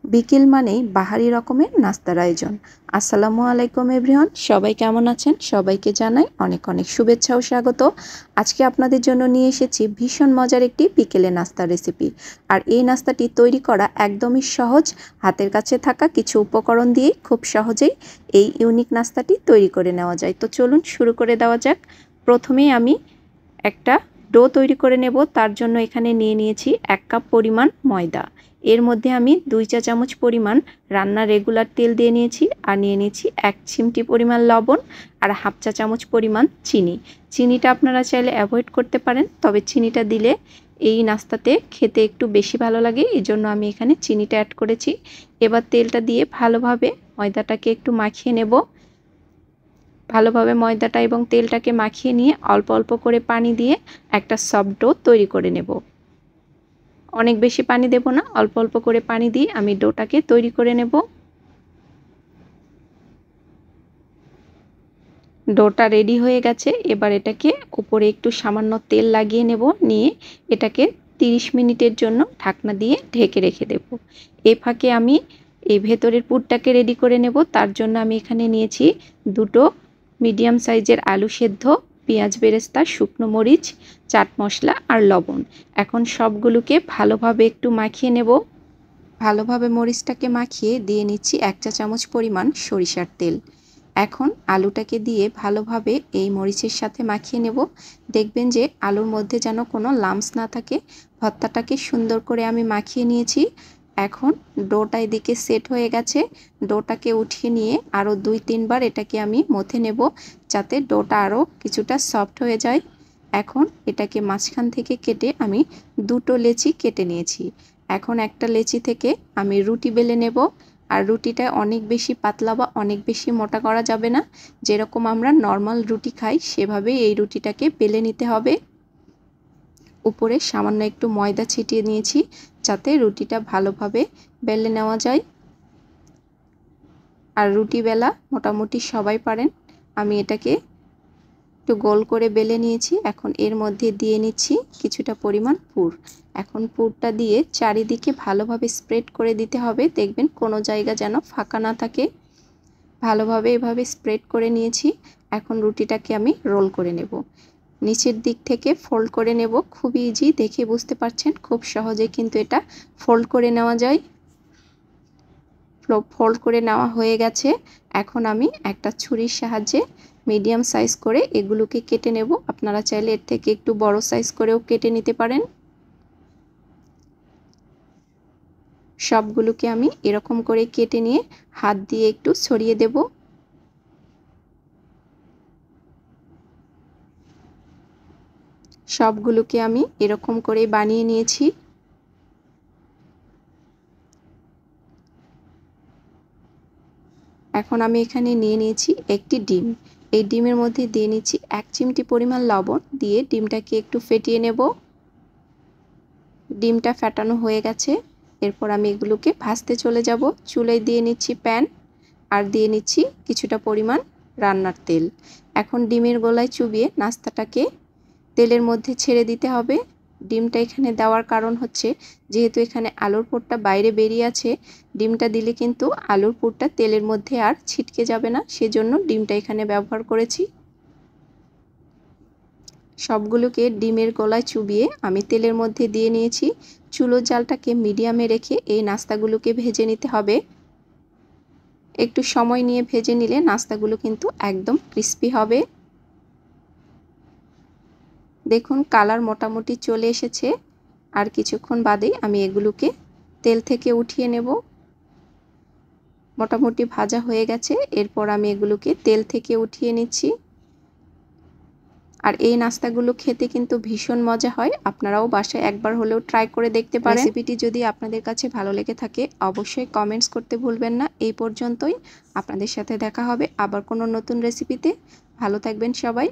বিকেল মানেই বাহারি রকমের নাস্তার আয়োজন। আসসালামু আলাইকুম এভরিওয়ান, সবাই কেমন আছেন? সবাইকে জানাই অনেক অনেক শুভেচ্ছা ও স্বাগত। আজকে আপনাদের জন্য নিয়ে এসেছি ভীষণ মজার একটি বিকেলে নাস্তার রেসিপি। আর এই নাস্তাটি তৈরি করা একদমই সহজ, হাতের কাছে থাকা কিছু উপকরণ দিয়ে খুব সহজেই এই ইউনিক নাস্তাটি তৈরি করে নেওয়া যায়। তো চলুন শুরু করে দেওয়া যাক। প্রথমেই আমি একটা ডো তৈরি করে নেব। তার জন্য এখানে নিয়ে নিয়েছি 1 কাপ পরিমাণ ময়দা। এর মধ্যে আমি 2 চা চামচ পরিমাণ রান্নার রেগুলার তেল দিয়ে নিয়েছি, আর নিয়ে নিয়েছি 1 চিমটি পরিমাণ লবণ আর হাফ চা চামচ পরিমাণ চিনি। চিনিটা আপনারা চাইলে অ্যাভয়েড করতে পারেন, তবে চিনিটা দিলে এই নাস্তাতে খেতে একটু বেশি ভালো লাগে, এজন্য আমি এখানে চিনিটা অ্যাড করেছি। এবার তেলটা দিয়ে ভালোভাবে ময়দাটাকে একটু মাখিয়ে নেব। ভালোভাবে ময়দাটা এবং তেলটাকে মাখিয়ে নিয়ে অল্প অল্প করে পানি দিয়ে একটা সফট ডো তৈরি করে নেব। অনেক বেশি পানি দেব না, অল্প অল্প করে পানি দিয়ে আমি ডোটাকে তৈরি করে নেব। ডোটা রেডি হয়ে গেছে। এবার এটাকে উপরে একটু সামান্য তেল লাগিয়ে নেব, নিয়ে এটাকে 30 মিনিটের জন্য ঢাকনা দিয়ে ঢেকে রেখে দেব। এই ফাঁকে আমি এই ভেতরের পুরটাকে রেডি করে নেব। তার জন্য আমি এখানে নিয়েছি 2টো মিডিয়াম সাইজের আলু সেদ্ধ, পেঁয়াজ বেরেস্তা, শুকনো মরিচ, চাট মশলা আর লবণ। এখন সবগুলোকে ভালোভাবে একটু মাখিয়ে নেব। ভালোভাবে মরিচটাকে মাখিয়ে দিয়ে নিচ্ছি 1 চা চামচ পরিমাণ সরিষার তেল। এখন আলুটাকে দিয়ে ভালোভাবে এই মরিচের সাথে মাখিয়ে নেব। দেখবেন যে আলুর মধ্যে যেন কোনো লাম্পস না থাকে। ভর্তাটাকে সুন্দর করে আমি মাখিয়ে নিয়েছি। এখন ডোটা এদিকে সেট হয়ে গেছে। ডোটাকে উঠিয়ে নিয়ে আরও 2-3 বার এটাকে আমি মথে নেব, যাতে ডোটা আরও কিছুটা সফট হয়ে যায়। এখন এটাকে মাঝখান থেকে কেটে আমি 2টো লেচি কেটে নিয়েছি। এখন একটা লেচি থেকে আমি রুটি বেলে নেব। আর রুটিটা অনেক বেশি পাতলা বা অনেক বেশি মোটা করা যাবে না, যেরকম আমরা নর্মাল রুটি খাই সেভাবেই এই রুটিটাকে বেলে নিতে হবে। উপরে সামান্য একটু ময়দা ছিটিয়ে নিয়েছি, যাতে রুটিটা ভালোভাবে বেলে নেওয়া যায়। আর রুটি বেলা মোটামুটি সবাই পারেন। আমি এটাকে একটু গোল করে বেলে নিয়েছি। এখন এর মধ্যে দিয়ে নিচ্ছি কিছুটা পরিমাণ পুর। এখন পুরটা দিয়ে চারিদিকে ভালোভাবে স্প্রেড করে দিতে হবে। দেখবেন কোনো জায়গা যেন ফাঁকা না থাকে। ভালোভাবে এভাবে স্প্রেড করে নিয়েছি। এখন রুটিটাকে আমি রোল করে নেব। নিচের দিক থেকে ফোল্ড করে নেব। খুবই ইজি, দেখে বুঝতে পারছেন খুব সহজে কিন্তু এটা ফোল্ড করে নেওয়া যায়। ফোল্ড করে নেওয়া হয়ে গেছে। এখন আমি একটা ছুরির সাহায্যে মিডিয়াম সাইজ করে এগুলোকে কেটে নেব। আপনারা চাইলে এর থেকে একটু বড় সাইজ করেও কেটে নিতে পারেন। সবগুলোকে আমি এরকম করে কেটে নিয়ে হাত দিয়ে একটু ছড়িয়ে দেব। সবগুলোকে আমি এরকম করে বানিয়ে নিয়েছি। এখন আমি এখানে নিয়ে নিয়েছি একটি ডিম। এই ডিমের মধ্যে দিয়ে নিচ্ছি 1 চিমটি পরিমাণ লবণ, দিয়ে ডিমটাকে একটু ফেটিয়ে নেব। ডিমটা ফেটানো হয়ে গেছে। এরপর আমি এগুলোকে ভাজতে চলে যাব। চুলায় দিয়ে নিচ্ছি প্যান, আর দিয়ে নিচ্ছি কিছুটা পরিমাণ রান্নার তেল। এখন ডিমের গোলায় চুবিয়ে নাস্তাটাকে তেলের মধ্যে ছেড়ে দিতে হবে। ডিমটা এখানে দেওয়ার কারণ হচ্ছে, যেহেতু এখানে আলুর পুরটা বাইরে বেরিয়ে আছে, ডিমটা দিলে কিন্তু আলুর পুরটা তেলের মধ্যে আর ছিটকে যাবে না, সেজন্য ডিমটা এখানে ব্যবহার করেছি। সবগুলোকে ডিমের গোলায় চুবিয়ে আমি তেলের মধ্যে দিয়ে নিয়েছি। চুলোর জালটাকে মিডিয়ামে রেখে এই নাস্তাগুলোকে ভেজে নিতে হবে। একটু সময় নিয়ে ভেজে নিলে নাস্তাগুলো কিন্তু একদম ক্রিস্পি হবে। দেখুন কালার মোটামুটি চলে এসেছে। আর কিছুক্ষণ বাদেই আমি এগুলোকে তেল থেকে উঠিয়ে নেব। মোটামুটি ভাজা হয়ে গেছে। এরপর আমি এগুলোকে তেল থেকে উঠিয়ে নিচ্ছি। আর এই নাস্তাগুলো খেতে কিন্তু ভীষণ মজা হয়। আপনারাও বাসায় একবার হলেও ট্রাই করে দেখতে পারেন। রেসিপিটি যদি আপনাদের কাছে ভালো লেগে থাকে অবশ্যই কমেন্টস করতে ভুলবেন না। এই পর্যন্তই, আপনাদের সাথে দেখা হবে আবার কোনো নতুন রেসিপিতে। ভালো থাকবেন সবাই।